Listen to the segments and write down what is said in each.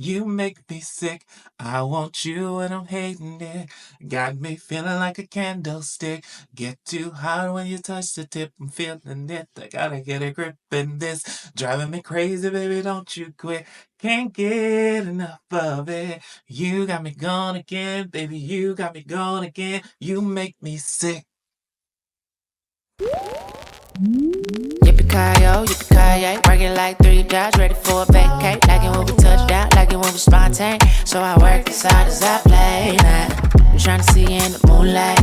You make me sick. I want you and I'm hating it. Got me feeling like a candlestick. Get too hot when you touch the tip. I'm feeling it. I gotta get a grip in this. Driving me crazy, baby, don't you quit. Can't get enough of it. You got me gone again, baby. You got me gone again. You make me sick. Yippee-ki-yo, yippee-ki-yay, working like 3 dots, ready for a vacate. Like it when we touch down, like it when we spontaneous. So I work as hard as I play. I'm trying to see you in the moonlight,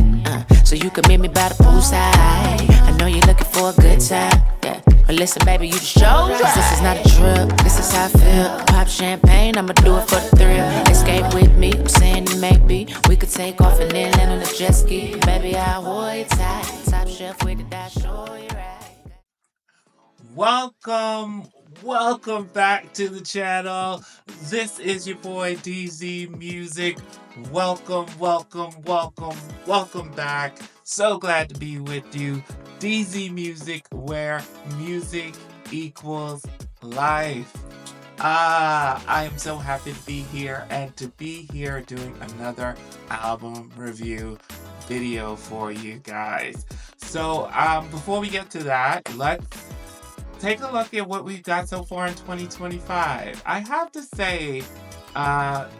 so you can meet me by the poolside. I know you're looking for a good time, yeah. But listen, baby, you just show. Cause this is not a drill, this is how I feel. Pop champagne, I'ma do it for the thrill. Escape with me, I'm saying it maybe. We could take off and then land on a jet ski. Baby, I'll hold you tight. Top shelf with the dash, show you right. Welcome back to the channel. This is your boy DZ Music. Welcome back. So glad to be with you. DZ Music, where music equals life. I am so happy to be here and to be here doing another album review video for you guys. So, before we get to that, let's take a look at what we've got so far in 2025. I have to say,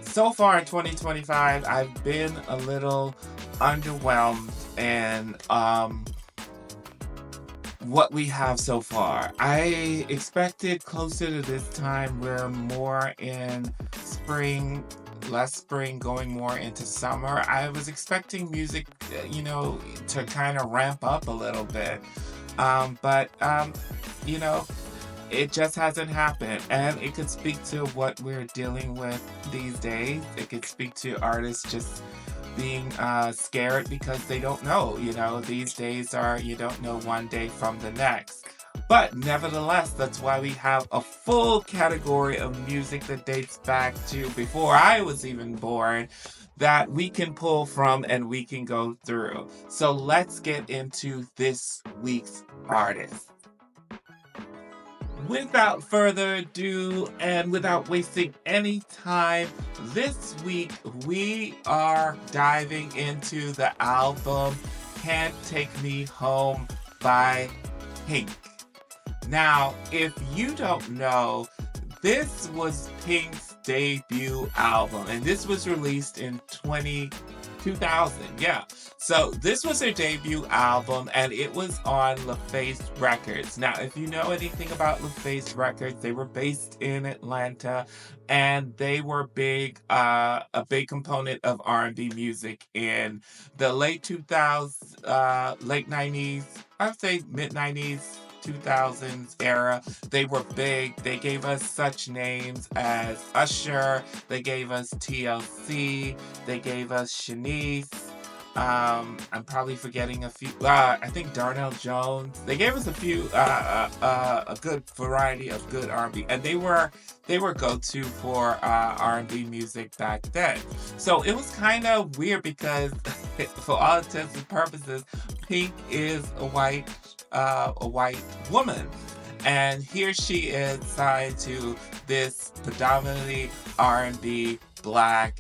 so far in 2025, I've been a little underwhelmed in what we have so far. I expected closer to this time we're more in spring, less spring, going more into summer. I was expecting music, to kind of ramp up a little bit. But it just hasn't happened. And it could speak to what we're dealing with these days. It could speak to artists just being scared because they don't know. These days you don't know one day from the next. But nevertheless, that's why we have a full category of music that dates back to before I was even born that we can pull from and we can go through. So let's get into this week's artist. Without further ado and without wasting any time, this week we are diving into the album Can't Take Me Home by Pink. Now, if you don't know, this was Pink's debut album, and this was released in 2000. Yeah. So this was their debut album, and it was on LaFace Records. Now, if you know anything about LaFace Records, they were based in Atlanta, and they were a big component of R&B music in the late 2000s, late 90s, I'd say mid 90s. 2000s era. They were big. They gave us such names as Usher. They gave us TLC. They gave us Shanice. I'm probably forgetting a few. I think Darnell Jones. They gave us a good variety of good R&B, and they were go-to for R&B music back then. So it was kind of weird because, for all intents and purposes, Pink is a white woman, and here she is signed to this predominantly R&B black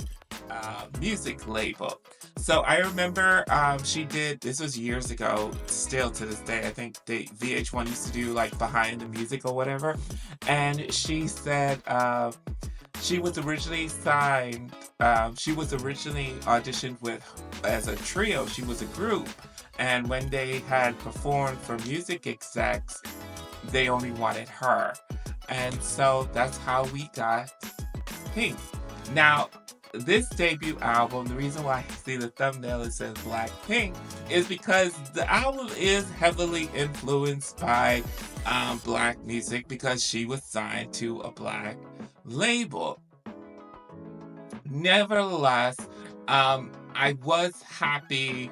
music label. So I remember she did, this was years ago, still to this day, I think VH1 used to do like behind the music or whatever, and she said she was originally signed, she was originally auditioned with as a trio, she was a group, and when they had performed for music execs, they only wanted her, and so that's how we got Pink. Now, this debut album, the reason why I see the thumbnail that says Blackpink is because the album is heavily influenced by black music because she was signed to a black label. Nevertheless, I was happy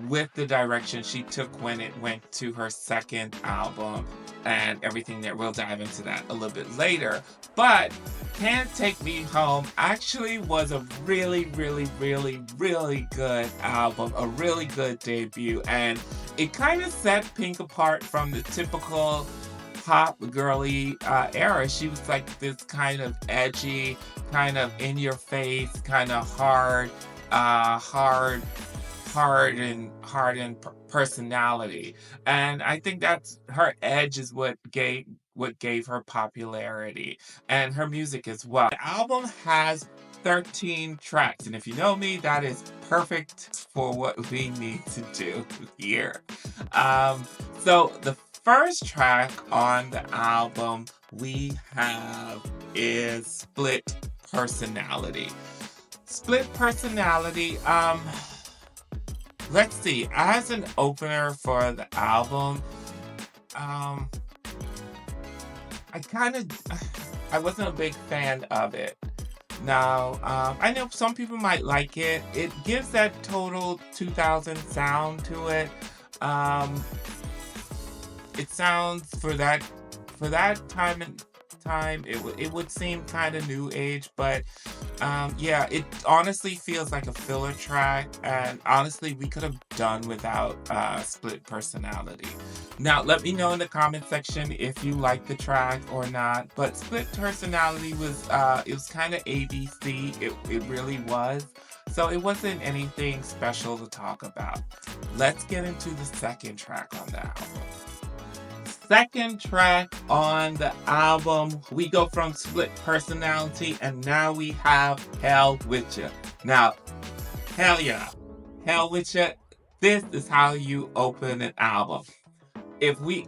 with the direction she took when it went to her second album and everything that we'll dive into that a little bit later. But Can't Take Me Home actually was a really good album, a really good debut, and it kind of set Pink apart from the typical pop girly era. She was like this kind of edgy, kind of in your face, kind of hard and personality. And I think that's her edge is what gave her popularity, and her music as well. The album has 13 tracks, and if you know me, that is perfect for what we need to do here. Um, so the first track on the album we have is Split Personality. Split Personality, let's see, as an opener for the album, um, I kind of, I wasn't a big fan of it. Now, I know some people might like it. It gives that total 2000 sound to it. Um, it sounds for that time it would seem kind of new age, but yeah, it honestly feels like a filler track, and honestly we could have done without Split Personality. Now let me know in the comment section if you like the track or not, but Split Personality was it was kind of ABC. It really was. So it wasn't anything special to talk about. Let's get into the second track on the album. Second track on the album, we go from Split Personality, and now we have Hell With Ya. Now, hell yeah, Hell With Ya. This is how you open an album. If we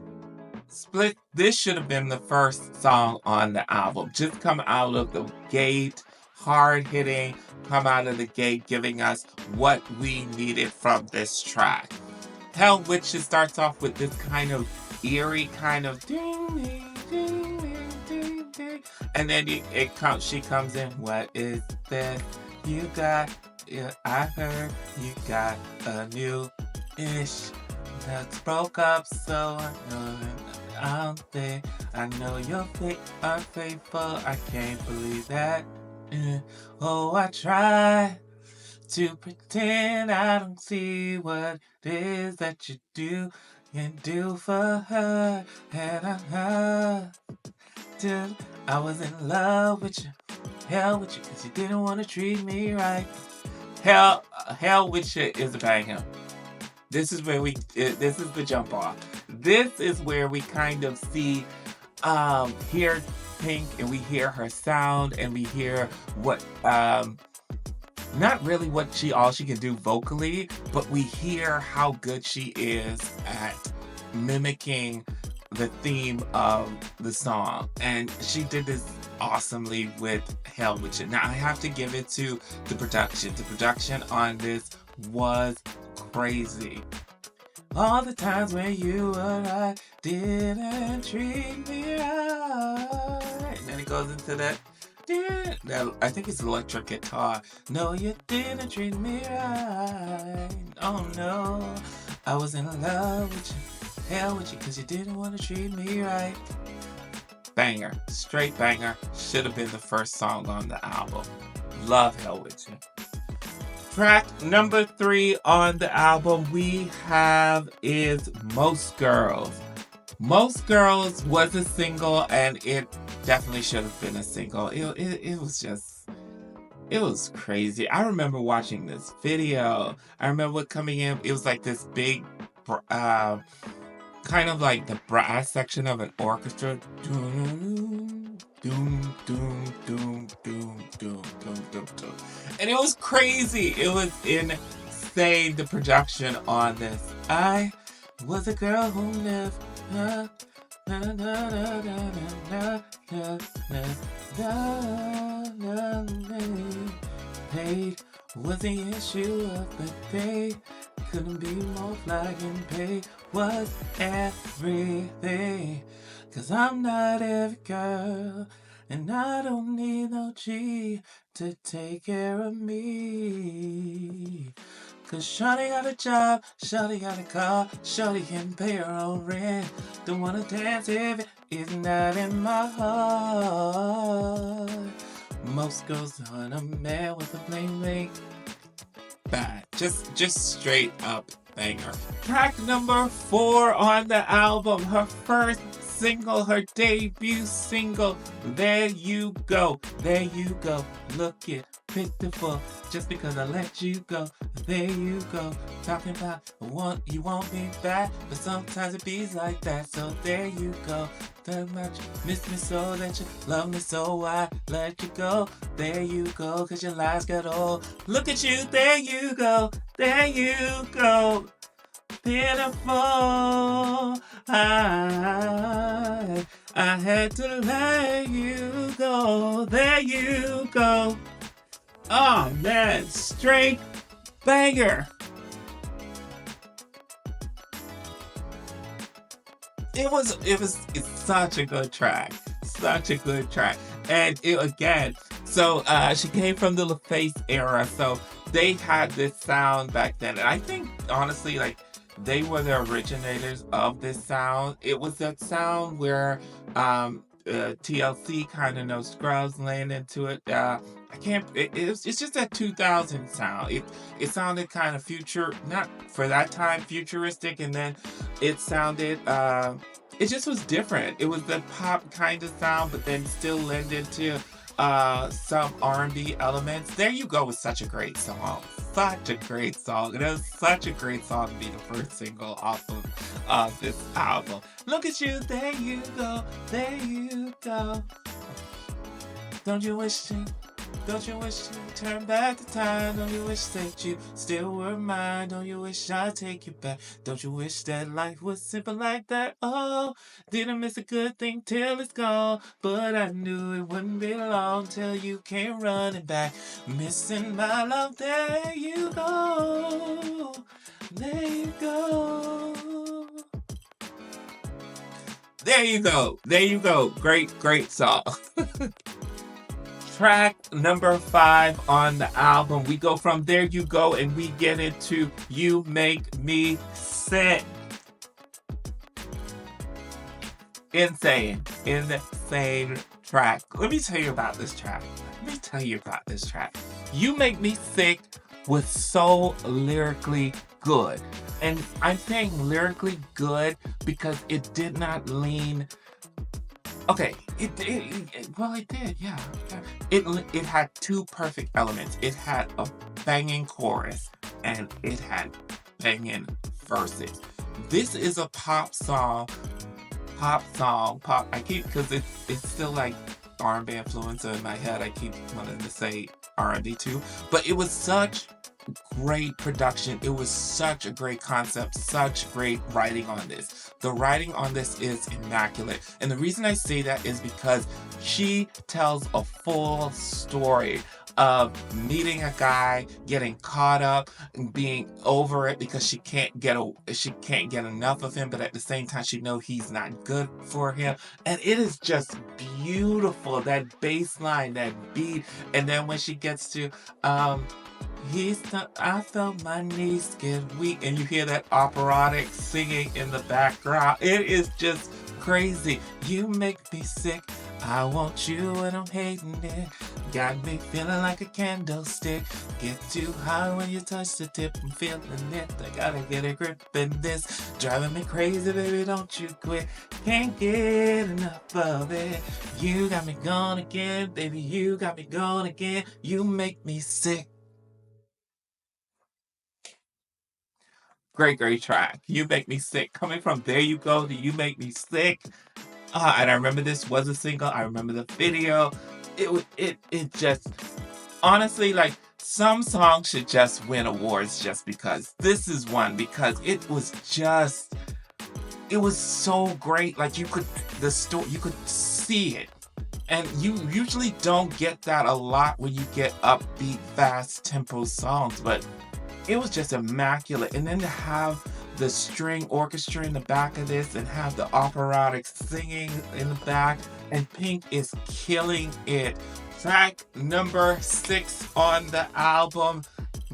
split, this should have been the first song on the album. Just come out of the gate, hard hitting, come out of the gate, giving us what we needed from this track. Hell With Ya starts off with this kind of eerie kind of ding, ding, ding, ding, ding, ding. And then she comes in, what is this you got? Yeah, I heard you got a new ish that's broke up, so I know that out there. I know you're unfaithful. I can't believe that. Oh, I try to pretend I don't see what it is that you do and do for her. And I was in love with you, hell with you, cause you didn't want to treat me right. Hell with you is a banger. This is where this is the jump off. This is where we kind of see, hear Pink, and we hear her sound, and we hear what, not really what all she can do vocally, but we hear how good she is at mimicking the theme of the song. And she did this awesomely with Hell With You. Now I have to give it to the production. The production on this was crazy. All the times when you and I didn't treat me right. And then it goes into that, I think it's electric guitar. No, you didn't treat me right. Oh no, I was in love with you, hell with you, cause you didn't want to treat me right. Banger, straight banger. Should have been the first song on the album. Love Hell With You. Track number 3 on the album we have is Most Girls. Most Girls was a single, and it definitely should have been a single. It was crazy. I remember watching this video. I remember coming in, it was like this big, kind of like the brass section of an orchestra. Doom, doom, doom, doom, doom, doom, doom, doom. And it was crazy. It was insane, the production on this. I was a girl who lived. Paid was the issue of the day. Couldn't be more flagging. Pay was everything. Cause I'm not every girl, and I don't need no G to take care of me. Cause shawty got a job, shawty got a car, shawty can pay her own rent. Don't wanna dance if it's not in my heart. Most girls want a man with a bling bling. Bad. Just straight up banger. Track number 4 on the album, her first single, her debut single. There you go, look it, pitiful, just because I let you go. There you go, talking about you want me back, but sometimes it be's like that. So there you go, that much miss me so that you love me so I let you go. There you go, 'cause your lies got old. Look at you, there you go, pitiful. I had to let you go. There you go. Oh man, straight banger. It's such a good track. Such a good track. And it again, so she came from the LaFace era, so they had this sound back then. And I think honestly, like they were the originators of this sound. It was that sound where TLC kind of no scrubs laying into it. I can't. It's just that 2000 sound. It sounded kind of not for that time futuristic, and then it sounded. It just was different. It was the pop kind of sound, but then still lended to some R&B elements. There You Go was such a great song. Such a great song. It was such a great song to be the first single off of this album. Look at you, there you go, there you go. Don't you wish you turn back the time? Don't you wish that you still were mine? Don't you wish I'd take you back? Don't you wish that life was simple like that? Oh, didn't miss a good thing till it's gone, but I knew it wouldn't be long till you came running back, missing my love. There you go, there you go. There you go. Great song. Track number 5 on the album. We go from There You Go and we get into You Make Me Sick. Insane track. Let me tell you about this track. You Make Me Sick was so lyrically good. And I'm saying lyrically good because it did not lean. Okay, it did, yeah. It had two perfect elements. It had a banging chorus and it had banging verses. This is a pop song. I keep, because it's still like R&B influence in my head. I keep wanting to say R&B too, but it was such great production. It was such a great concept, such great writing on this. The writing on this is immaculate. And the reason I say that is because she tells a full story of meeting a guy, getting caught up, and being over it because she can't get enough of him, but at the same time she knows he's not good for him. And it is just beautiful, that bass line, that beat. And then when she gets to I felt my knees get weak, and you hear that operatic singing in the background. It is just crazy. You make me sick. I want you and I'm hating it. Got me feeling like a candlestick. Get too high when you touch the tip. I'm feeling it. I gotta get a grip in this. Driving me crazy, baby, don't you quit. Can't get enough of it. You got me gone again, baby. You got me gone again. You make me sick. Great track. You Make Me Sick. Coming from There You Go to You Make Me Sick. And I remember this was a single. I remember the video. It just, honestly, like, some songs should just win awards just because. This is one because it was so great. Like, you could see it. And you usually don't get that a lot when you get upbeat, fast tempo songs, but it was just immaculate. And then to have the string orchestra in the back of this and have the operatic singing in the back, and Pink is killing it. Track number 6 on the album,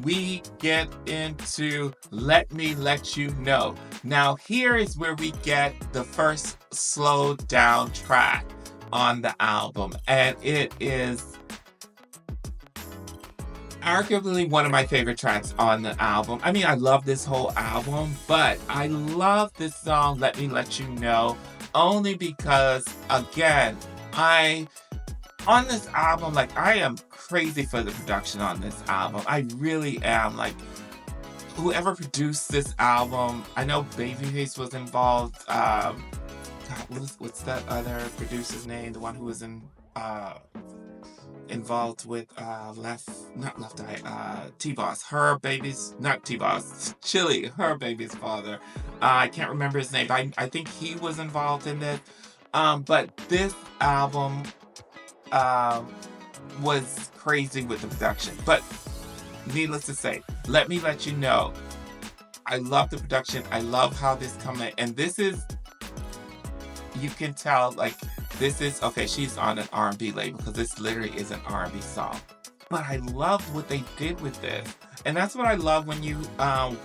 we get into Let Me Let You Know. Now here is where we get the first slowed down track on the album, and it is arguably one of my favorite tracks on the album. I mean, I love this whole album, but I love this song, Let Me Let You Know. only because, again, on this album, like, I am crazy for the production on this album. I really am. Like, whoever produced this album, I know Babyface was involved. God, what's that other producer's name? The one who was involved with not Left Eye, T-Boss, her baby's, not T-Boss, Chili, her baby's father. I can't remember his name, but I think he was involved in this. But this album was crazy with the production. But needless to say, let me let you know, I love the production. I love how this coming, and this is, you can tell, like, this is, okay, she's on an R&B label because this literally is an R&B song. But I love what they did with this. And that's what I love when you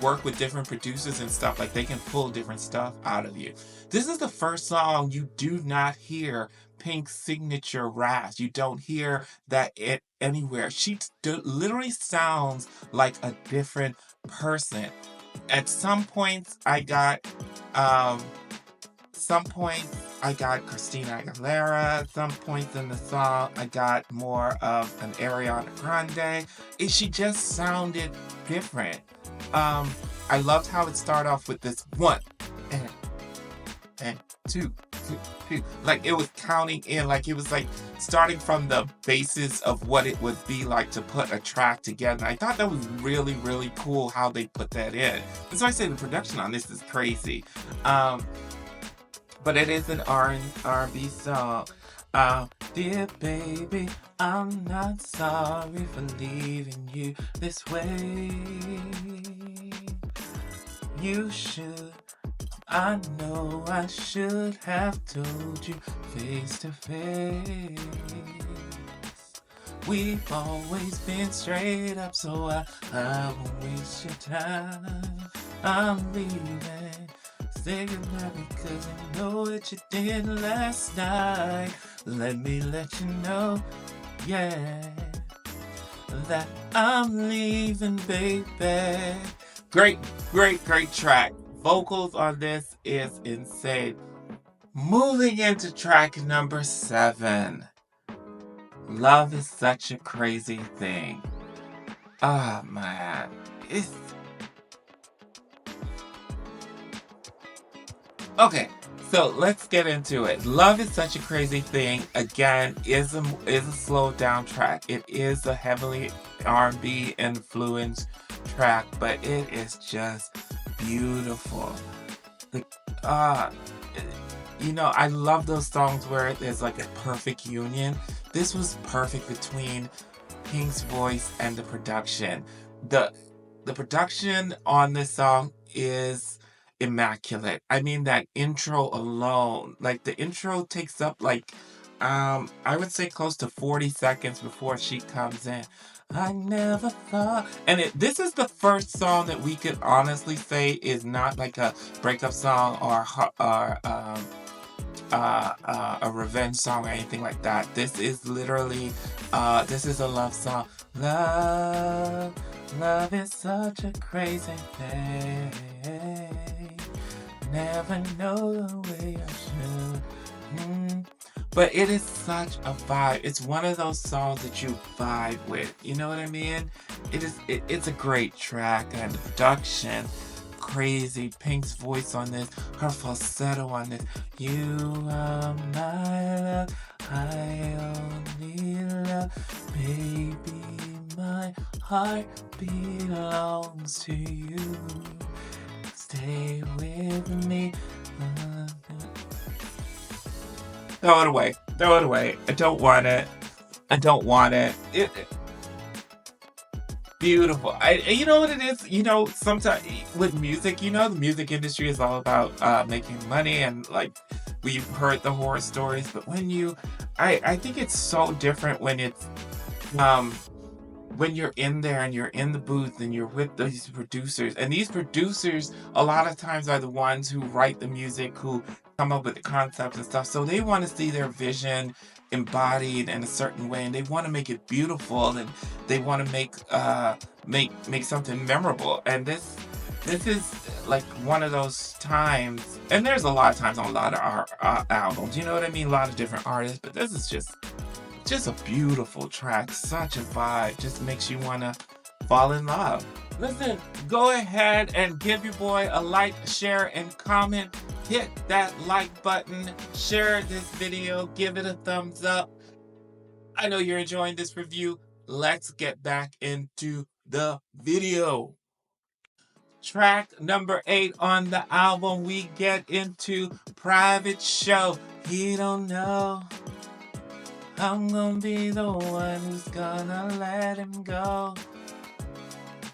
work with different producers and stuff. Like, they can pull different stuff out of you. This is the first song you do not hear Pink's signature rasp. You don't hear that anywhere. She literally sounds like a different person. At some points, I got Christina Aguilera. At some points in the song, I got more of an Ariana Grande. She just sounded different. I loved how it started off with this one and two. Like, it was counting in, like it was like starting from the basis of what it would be like to put a track together. I thought that was really, really cool how they put that in. And so I say the production on this is crazy. But it is an R&B song. Dear baby, I'm not sorry for leaving you this way. You should, I know I should have told you face to face. We've always been straight up, so I won't waste your time. I'm leaving. Say goodnight because I know what you did last night. Let me let you know, yeah, that I'm leaving, baby. Great track. Vocals on this is insane. Moving into track number 7. Love is such a crazy thing. Oh man. Okay, so let's get into it. Love is such a crazy thing. Again, is a slowed down track. It is a heavily R&B influenced track, but it is just beautiful. I love those songs where there's like a perfect union. This was perfect between Pink's voice and the production. The production on this song is immaculate. I mean, that intro alone, like the intro takes up like I would say close to 40 seconds before she comes in. I never thought, and this is the first song that we could honestly say is not like a breakup song or a revenge song or anything like that. This is literally this is a love song. Love is such a crazy thing. Never know the way I should. But it is such a vibe. It's one of those songs that you vibe with. You know what I mean? It's a great track, and the production, crazy. Pink's voice on this, her falsetto on this. You are my love, I only love, baby, my heart belongs to you. Stay with me. Throw it away. I don't want it. Beautiful. You know what it is? Sometimes with music, the music industry is all about making money, and like we've heard the horror stories, but I think it's so different when it's when you're in there and you're in the booth and you're with these producers. And these producers a lot of times are the ones who write the music, who come up with the concepts and stuff. So they want to see their vision embodied in a certain way, and they want to make it beautiful, and they want to make something memorable. And this is like one of those times, and there's a lot of times on a lot of our albums, you know what I mean? A lot of different artists, but this is just a beautiful track, such a vibe, just makes you want to fall in love. Listen, go ahead and give your boy a like, share, and comment. Hit that like button, share this video, give it a thumbs up. I know you're enjoying this review. Let's get back into the video. Track number 8 on the album, we get into Private Show. He don't know I'm gonna be the one who's gonna let him go.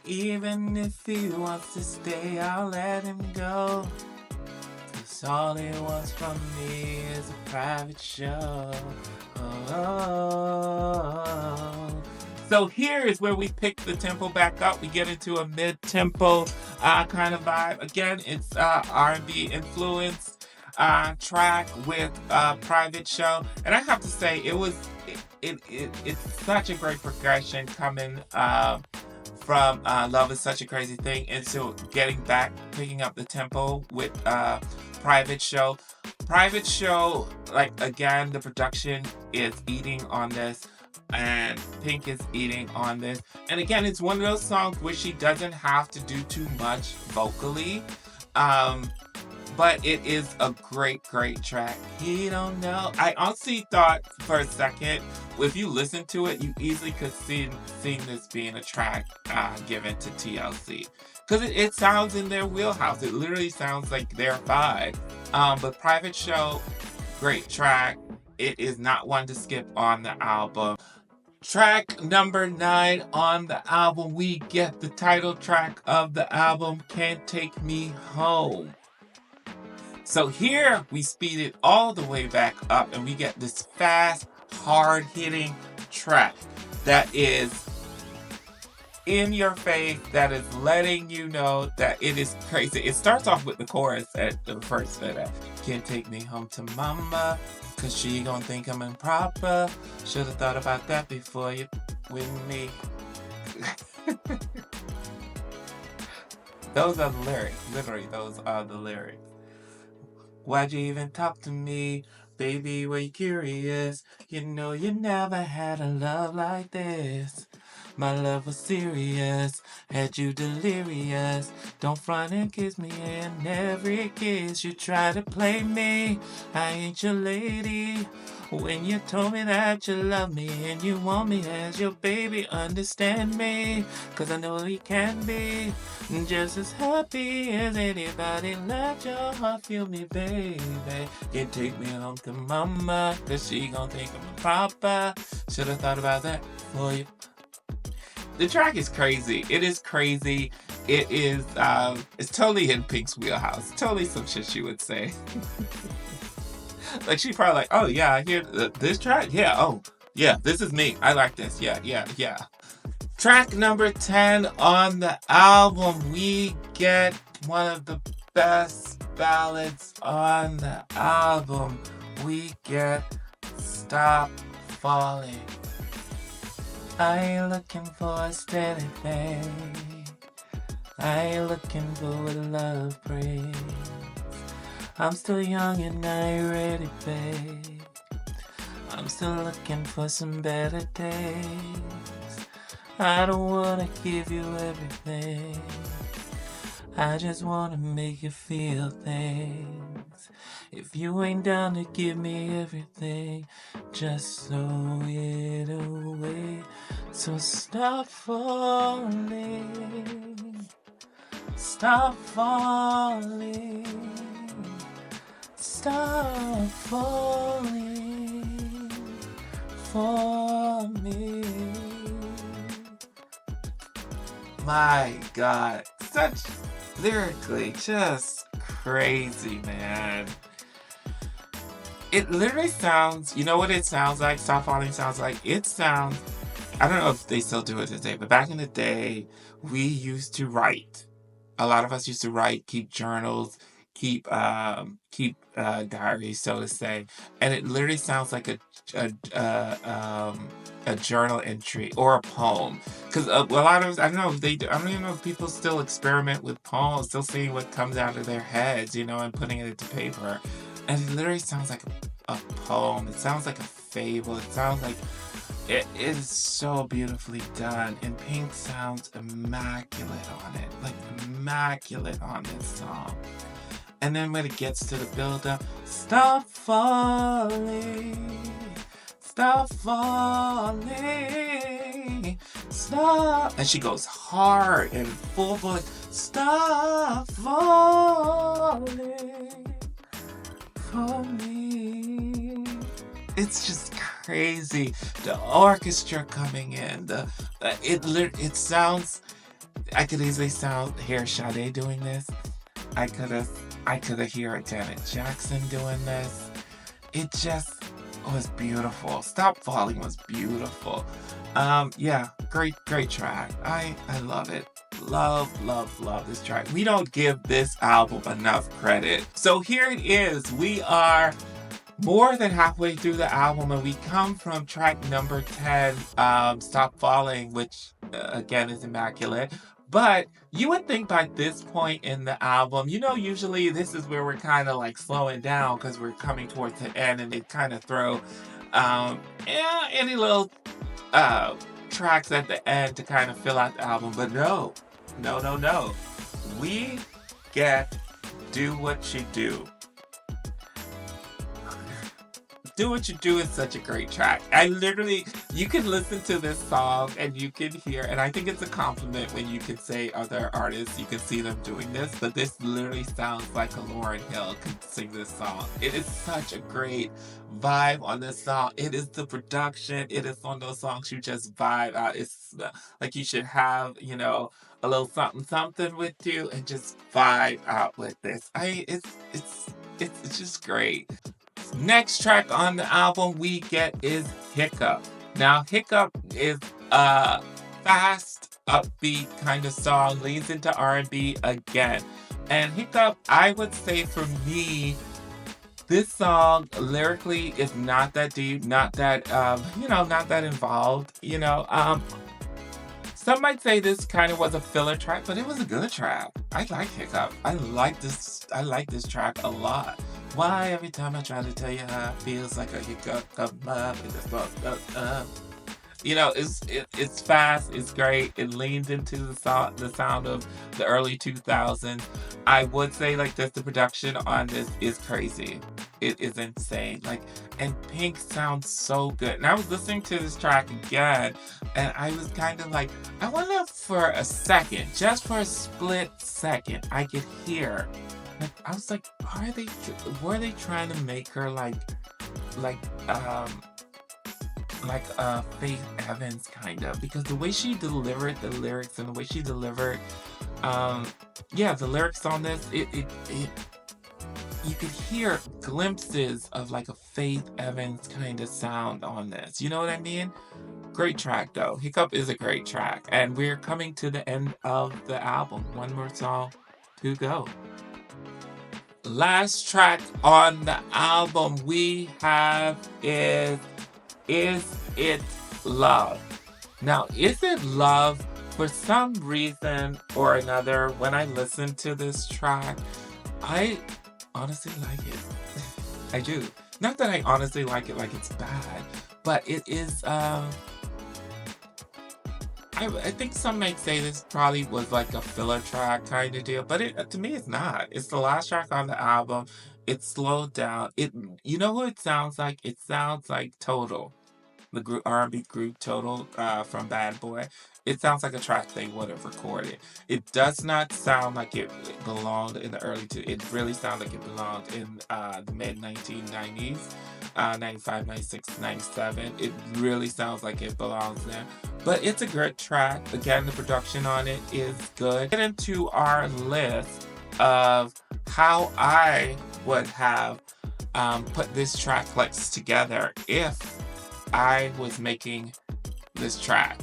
Even if he wants to stay, I'll let him go. 'Cause all he wants from me is a private show. Oh. So here is where we pick the tempo back up. We get into a mid-tempo kind of vibe. Again, it's R&B influenced track with Private Show. And I have to say, it's such a great progression coming from Love Is Such a Crazy Thing into getting back, picking up the tempo with Private Show. Private Show, like, again, the production is eating on this, and Pink is eating on this. And again, it's one of those songs where she doesn't have to do too much vocally. But it is a great, great track. He don't know. I honestly thought for a second, if you listen to it, you easily could see this being a track given to TLC. Because it sounds in their wheelhouse. It literally sounds like their vibe. But Private Show, great track. It is not one to skip on the album. Track number 9 on the album, we get the title track of the album, Can't Take Me Home. So here we speed it all the way back up and we get this fast, hard-hitting track that is in your face, that is letting you know that it is crazy. It starts off with the chorus at the first minute. Can't take me home to mama, 'cause she gon' think I'm improper. Should've thought about that before you with me. Those are the lyrics. Literally, those are the lyrics. Why'd you even talk to me? Baby, were you curious? You know you never had a love like this. My love was serious, had you delirious. Don't front and kiss me, and every kiss you try to play me. I ain't your lady. When you told me that you love me and you want me as your baby, understand me. 'Cause I know we can be just as happy as anybody. Let your heart feel me, baby. Can't take me home to mama, 'cause she gon' think I'm proper. Should've thought about that for you. The track is crazy. It is crazy. It is, it's totally in Pink's wheelhouse. Totally some shit she would say. Like, she probably like, oh yeah, I hear this track? Yeah, oh, yeah, this is me. I like this. Yeah, yeah, yeah. Track number 10 on the album, we get one of the best ballads on the album. We get Stop Falling. I ain't looking for a steady thing. I ain't looking for what love brings. I'm still young and I ain't ready, babe. I'm still looking for some better days. I don't wanna give you everything. I just wanna make you feel things. If you ain't down to give me everything, just throw it away. So stop falling. Stop falling. Stop falling for me. My God, such lyrically just crazy, man. It literally sounds, you know what it sounds like? Stop Falling sounds like? It sounds, I don't know if they still do it today, but back in the day, we used to write. A lot of us used to write, keep journals, keep diaries, so to say, and it literally sounds like a journal entry or a poem. Because a lot of, I don't know, I don't even know if people still experiment with poems, still seeing what comes out of their heads, and putting it into paper. And it literally sounds like a poem. It sounds like a fable. It sounds like it is so beautifully done. And Pink sounds immaculate on it, like immaculate on this song. And then when it gets to the build-up, stop falling, stop falling, stop. And she goes hard and full voice, stop falling for me. It's just crazy. The orchestra coming in, it sounds, I could easily hear Sade doing this. I could have heard Janet Jackson doing this. It just was beautiful. Stop Falling was beautiful. Yeah, great track. I love it. Love this track. We don't give this album enough credit. So here it is. We are more than halfway through the album, and we come from track number 10, Stop Falling, which again is immaculate. But you would think by this point in the album, usually this is where we're kind of like slowing down because we're coming towards the end, and they kind of throw any little tracks at the end to kind of fill out the album. But no. We get Do What You Do. Do What You Do is such a great track. You can listen to this song and you can hear, and I think it's a compliment when you can say other artists, you can see them doing this, but this literally sounds like a Lauryn Hill could sing this song. It is such a great vibe on this song. It is the production. It is one of those songs you just vibe out. It's like you should have, a little something with you and just vibe out with this. It's just great. Next track on the album we get is Hiccup. Now, Hiccup is a fast, upbeat kind of song, leans into R&B again. And Hiccup, I would say for me, this song lyrically is not that deep, not that, not that involved, Some might say this kind of was a filler track, but it was a good track. I like Hiccup. I like this track a lot. Why every time I try to tell you how it feels like a hiccup come up and just it's fast, it's great, it leans into the sound of the early 2000s. I would say like this, the production on this is crazy. It is insane. And Pink sounds so good. And I was listening to this track again, and I was kind of like, I wonder for a second, just for a split second, I could hear. I was like, were they trying to make her like Faith Evans kind of? Because the way she delivered the lyrics and the way she delivered, the lyrics on this, it you could hear glimpses of like a Faith Evans kind of sound on this. You know what I mean? Great track though. Hiccup is a great track, and we're coming to the end of the album. One more song to go. Last track on the album we have is It Love? Now, Is It Love? For some reason or another, when I listen to this track, I honestly like it. I do. Not that I honestly like it like it's bad, but it is, I think some might say this probably was like a filler track kind of deal, but to me it's not. It's the last track on the album. It's slowed down. You know who it sounds like? It sounds like Total, the R&B group Total from Bad Boy. It sounds like a track they would have recorded. It does not sound like it belonged in the early It really sounds like it belonged in the mid 1990s, 95, 96, 97. It really sounds like it belongs there. But it's a good track. Again, the production on it is good. Get into our list of how I would have put this track list together if I was making this track.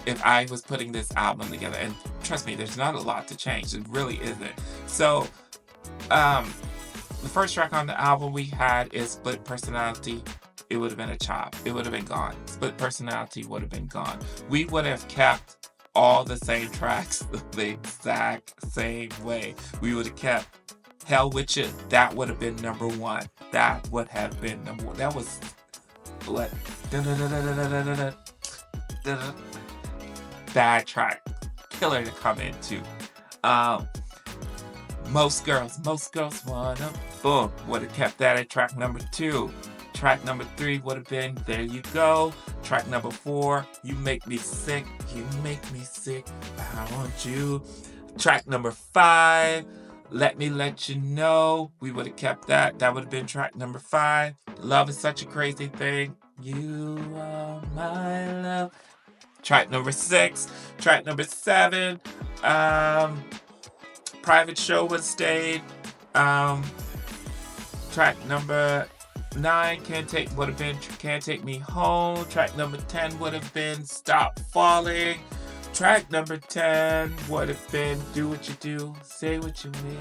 If I was putting this album together. And trust me, there's not a lot to change. It really isn't. So, the first track on the album we had is Split Personality. it would have been a chop. It would have been gone. Split personality would have been gone. We would have kept all the same tracks the exact same way. We would have kept Hell With You. That would have been number one. That would have been number one. That was what? Bad track. Killer to come into. Most girls wanna. Boom. Would have kept that at track number 2. Track number 3 would have been There You Go. Track number 4, You Make Me Sick. You make me sick. I want you. Track number 5, Let Me Let You Know. We would have kept that. That would have been track number 5. Love Is Such a Crazy Thing. You are my love. Track number 6. Track number 7. Private Show would have stayed. Track number 9 would have been Can't Take Me Home. Track number 10 would have been Stop Falling. Track number 10 would have been Do What You Do, Say What You Mean.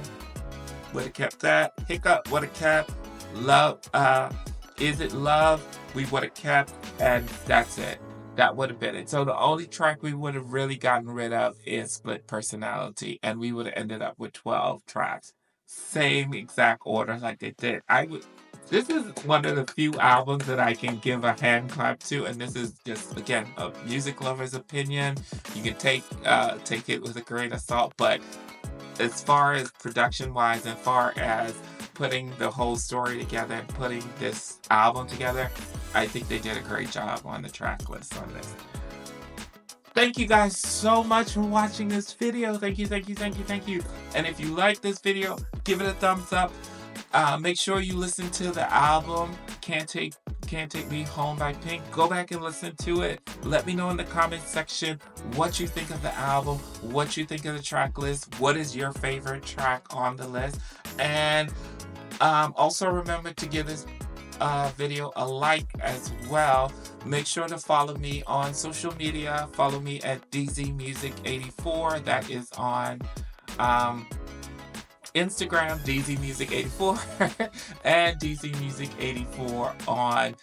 Would have kept that. Hiccup would have kept. Love, Is It Love? We would have kept, and that's it. That would have been it. So the only track we would have really gotten rid of is Split Personality, and we would have ended up with 12 tracks. Same exact order like they did. This is one of the few albums that I can give a hand clap to, and this is just, again, a music lover's opinion. You can take it with a grain of salt, but as far as production-wise and far as putting the whole story together and putting this album together, I think they did a great job on the track list on this. Thank you guys so much for watching this video. Thank you. And if you like this video, give it a thumbs up. Make sure you listen to the album Can't Take Me Home by Pink. Go back and listen to it. Let me know in the comment section what you think of the album, what you think of the track list, what is your favorite track on the list. And also remember to give this video a like as well. Make sure to follow me on social media. Follow me at DZMusic84. That is on Instagram, DZMusic84, and DZMusic84 on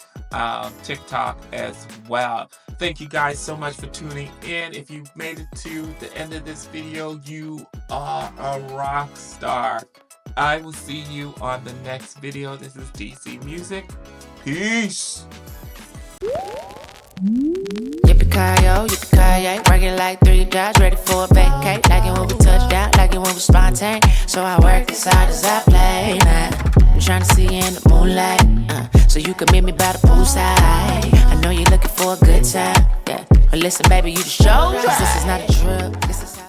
TikTok as well. Thank you guys so much for tuning in. If you've made it to the end of this video, you are a rock star. I will see you on the next video. This is DC Music. Peace. Yippee-ki-yo, working like 3 jobs, ready for a vacate. Like it when we touch down, like it when we spontaneous. So I work as hard as I play. I'm trying to see you in the moonlight, so you can meet me by the poolside. I know you're looking for a good time, yeah. But listen, baby, you the show. This is not a drug. This is